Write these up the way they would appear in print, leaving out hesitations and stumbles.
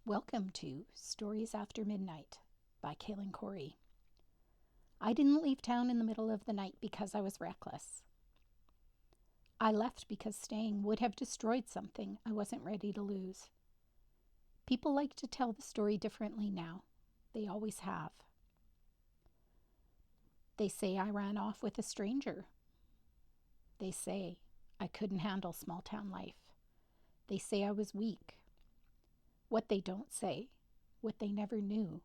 Welcome to Stories After Midnight by Kalen Kory. I didn't leave town in the middle of the night because I was reckless. I left because staying would have destroyed something I wasn't ready to lose. People like to tell the story differently now. They always have. They say I ran off with a stranger. They say I couldn't handle small town life. They say I was weak. What they don't say, what they never knew,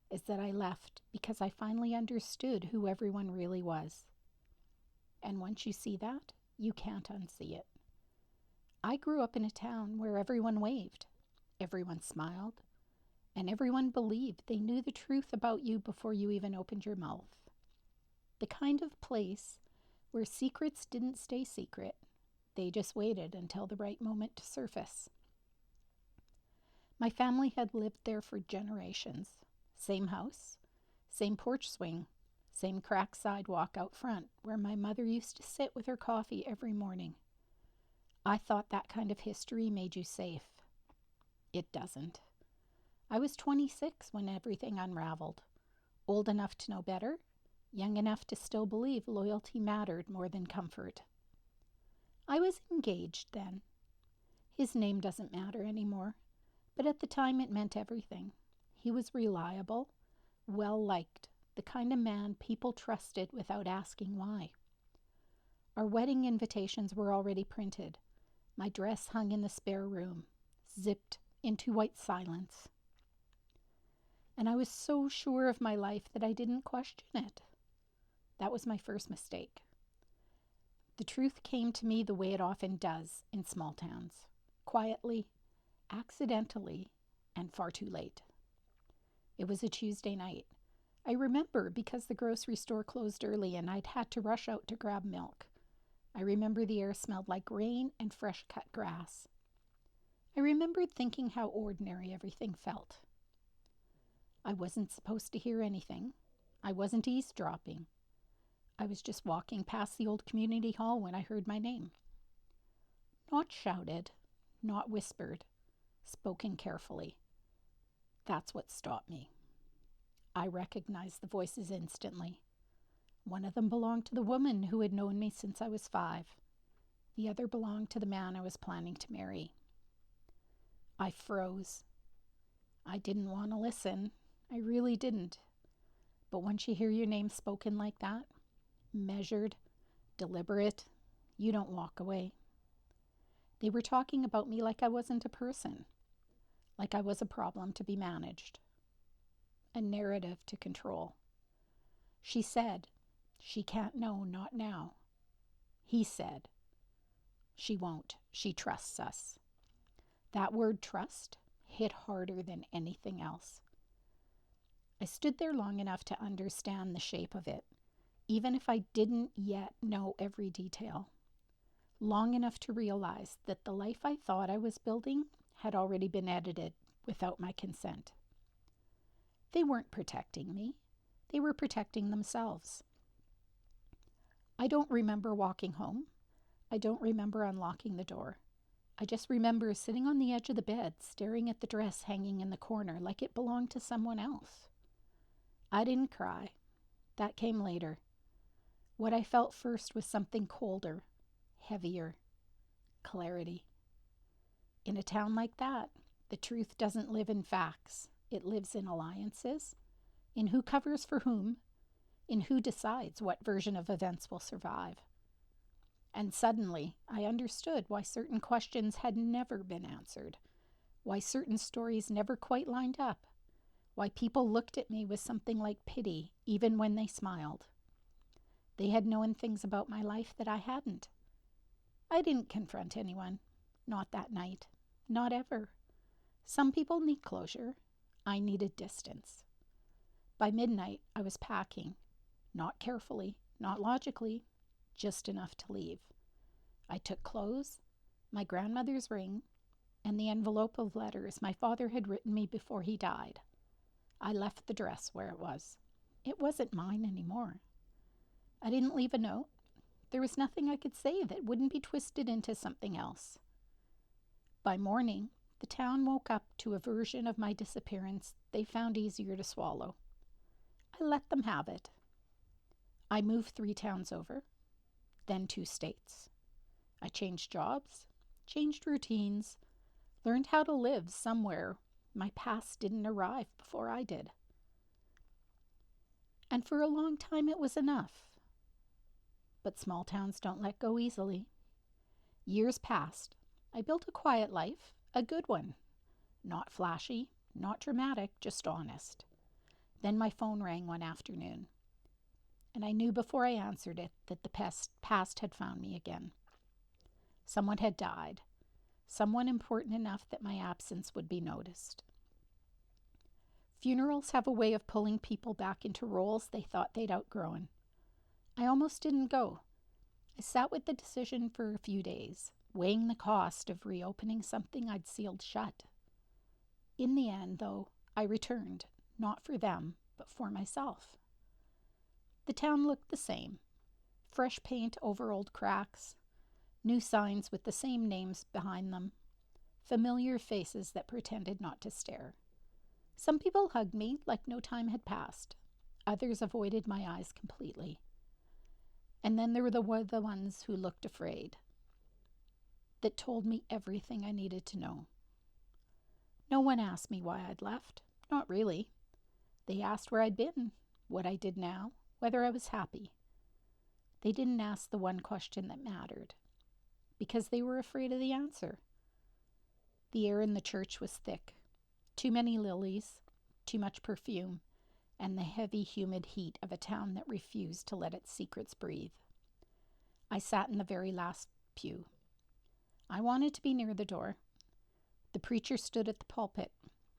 is that I left because I finally understood who everyone really was. And once you see that, you can't unsee it. I grew up in a town where everyone waved, everyone smiled, and everyone believed they knew the truth about you before you even opened your mouth. The kind of place where secrets didn't stay secret. They just waited until the right moment to surface. My family had lived there for generations. Same house, same porch swing, same cracked sidewalk out front where my mother used to sit with her coffee every morning. I thought that kind of history made you safe. It doesn't. I was 26 when everything unraveled. Old enough to know better, young enough to still believe loyalty mattered more than comfort. I was engaged then. His name doesn't matter anymore. But at the time it meant everything. He was reliable, well-liked, the kind of man people trusted without asking why. Our wedding invitations were already printed. My dress hung in the spare room, zipped into white silence. And I was so sure of my life that I didn't question it. That was my first mistake. The truth came to me the way it often does in small towns, quietly, accidentally, and far too late. It was a Tuesday night. I remember because the grocery store closed early and I'd had to rush out to grab milk. I remember the air smelled like rain and fresh cut grass. I remembered thinking how ordinary everything felt. I wasn't supposed to hear anything. I wasn't eavesdropping. I was just walking past the old community hall when I heard my name. Not shouted, not whispered, spoken carefully. That's what stopped me. I recognized the voices instantly. One of them belonged to the woman who had known me since I was 5. The other belonged to the man I was planning to marry. I froze. I didn't want to listen. I really didn't. But once you hear your name spoken like that, measured, deliberate, you don't walk away. They were talking about me like I wasn't a person, like I was a problem to be managed, a narrative to control. She said, she can't know, not now. He said, she won't, she trusts us. That word trust hit harder than anything else. I stood there long enough to understand the shape of it, even if I didn't yet know every detail. Long enough to realize that the life I thought I was building had already been edited without my consent. They weren't protecting me. They were protecting themselves. I don't remember walking home. I don't remember unlocking the door. I just remember sitting on the edge of the bed, staring at the dress hanging in the corner like it belonged to someone else. I didn't cry. That came later. What I felt first was something colder, heavier, clarity. In a town like that, the truth doesn't live in facts. It lives in alliances, in who covers for whom, in who decides what version of events will survive. And suddenly, I understood why certain questions had never been answered, why certain stories never quite lined up, why people looked at me with something like pity even when they smiled. They had known things about my life that I hadn't. I didn't confront anyone. Not that night. Not ever. Some people need closure. I needed distance. By midnight, I was packing. Not carefully, not logically, just enough to leave. I took clothes, my grandmother's ring, and the envelope of letters my father had written me before he died. I left the dress where it was. It wasn't mine anymore. I didn't leave a note. There was nothing I could say that wouldn't be twisted into something else. By morning, The town woke up to a version of my disappearance they found easier to swallow. I let them have it. I moved 3 towns over, then 2 states. I changed jobs, changed routines, learned how to live somewhere my past didn't arrive before I did. And for a long time it was enough. But small towns don't let go easily. Years passed. I built a quiet life, a good one. Not flashy, not dramatic, just honest. Then my phone rang one afternoon, and I knew before I answered it that the past had found me again. Someone had died, someone important enough that my absence would be noticed. Funerals have a way of pulling people back into roles they thought they'd outgrown. I almost didn't go. I sat with the decision for a few days, weighing the cost of reopening something I'd sealed shut. In the end, though, I returned, not for them, but for myself. The town looked the same. Fresh paint over old cracks, new signs with the same names behind them, familiar faces that pretended not to stare. Some people hugged me like no time had passed. Others avoided my eyes completely. And then there were the ones who looked afraid, that told me everything I needed to know. No one asked me why I'd left. Not really. They asked where I'd been, what I did now, whether I was happy. They didn't ask the one question that mattered, because they were afraid of the answer. The air in the church was thick. Too many lilies, too much perfume, and the heavy, humid heat of a town that refused to let its secrets breathe. I sat in the very last pew. I wanted to be near the door. The preacher stood at the pulpit,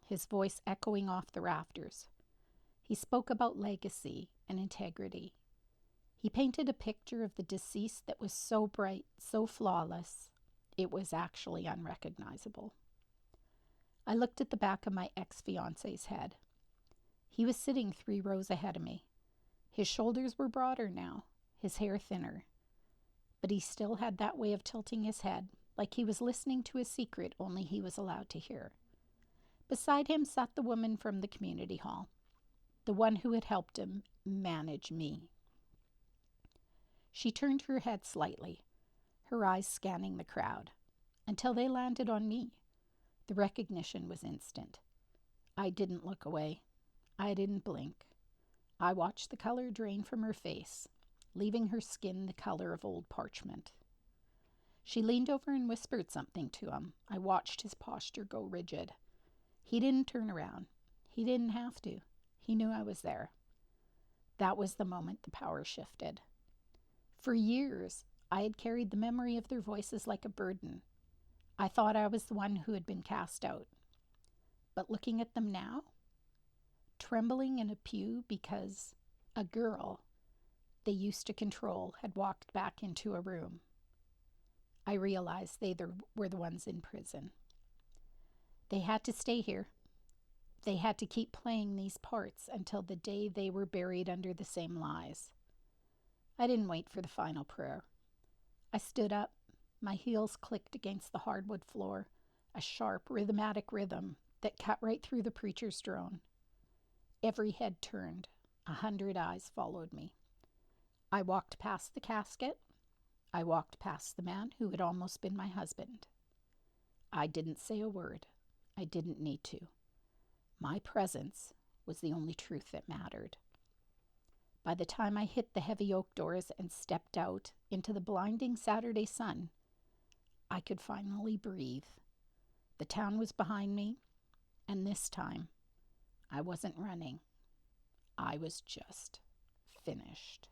his voice echoing off the rafters. He spoke about legacy and integrity. He painted a picture of the deceased that was so bright, so flawless, it was actually unrecognizable. I looked at the back of my ex-fiance's head. He was sitting 3 rows ahead of me. His shoulders were broader now, his hair thinner. But he still had that way of tilting his head, like he was listening to a secret only he was allowed to hear. Beside him sat the woman from the community hall, the one who had helped him manage me. She turned her head slightly, her eyes scanning the crowd, until they landed on me. The recognition was instant. I didn't look away. I didn't blink. I watched the color drain from her face, leaving her skin the color of old parchment. She leaned over and whispered something to him. I watched his posture go rigid. He didn't turn around. He didn't have to. He knew I was there. That was the moment the power shifted. For years, I had carried the memory of their voices like a burden. I thought I was the one who had been cast out. But looking at them now, trembling in a pew because a girl they used to control had walked back into a room, I realized they were the ones in prison. They had to stay here. They had to keep playing these parts until the day they were buried under the same lies. I didn't wait for the final prayer. I stood up. My heels clicked against the hardwood floor, a sharp, rhythmatic rhythm that cut right through the preacher's drone. Every head turned. 100 eyes followed me. I walked past the casket. I walked past the man who had almost been my husband. I didn't say a word. I didn't need to. My presence was the only truth that mattered. By the time I hit the heavy oak doors and stepped out into the blinding Saturday sun, I could finally breathe. The town was behind me, and this time, I wasn't running. I was just finished.